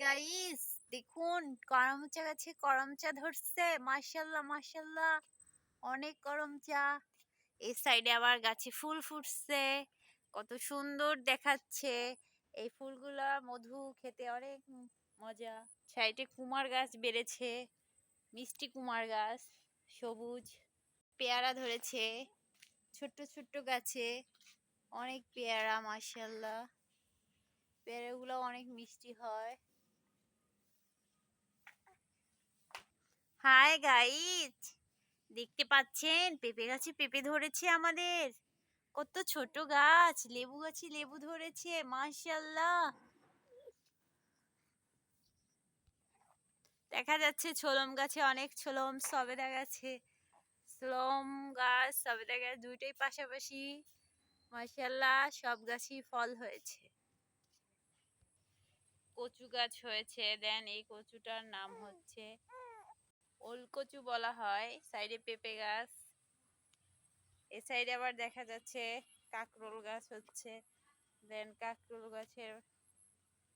Guys, দেখুন করমচা গাছে করমচা ধরছে। মাশাল্লাহ মাশাল্লাহ, অনেক করমচা। এই সাইডে আবার গাছে ফুল ফুটছে, কত সুন্দর দেখাচ্ছে। এই ফুলগুলা মধু খেতে অনেক মজা। সাইডে কুমার গাছ বেড়েছে, মিষ্টি কুমার গাছ, সবুজ। পেয়ারা ধরেছে ছোট্ট ছোট্ট গাছে, অনেক পেয়ারা মাশাল্লাহ। পেয়ারাগুলো অনেক মিষ্টি হয়। হাই গাইস, দেখতে পাচ্ছেন পেঁপে গাছে পেঁপে ধরেছে আমাদের। কত ছোট গাছ, লেবু গাছে লেবু ধরেছে মাশাল্লাহ। দেখা যাচ্ছে ছোলম গাছে অনেক ছোলম, সবেদা গাছে ছোলম গাছ, সবেদা গাছ দুইটাই পাশাপাশি মাশাল্লাহ। সব গাছই ফল হয়েছে। কচু গাছ হয়েছে, দেন এই কচুটার নাম হচ্ছে ওল কচু বলা হয়। সাইডে পেঁপে গাছ, এ সাইডে আবার দেখা যাচ্ছে কাকরোল গাছ হচ্ছে। দেন কাকরোল গাছের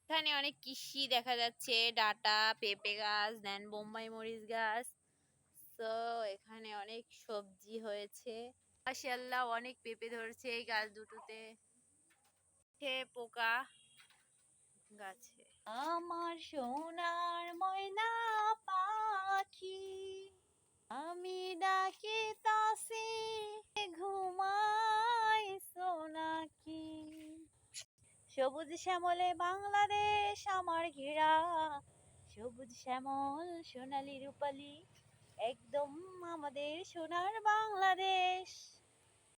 এখানে অনেক কৃষি দেখা যাচ্ছে, ডাটা, পেঁপে গাছ, দেন বোম্বাই মরিচ গাছ। তো এখানে অনেক সবজি হয়েছে মাশাআল্লাহ। অনেক পেঁপে ধরেছে এই গাছ দুটোতে। পোকা গাছে। আমার সোনার ময়না পাখি, আমি ডাকি তাসি, ঘুমাই সোনাকি। সবুজ শ্যামলে বাংলাদেশ আমার ঘেরা, সবুজ শ্যামল সোনালি রূপালি, একদম আমাদের সোনার বাংলাদেশ।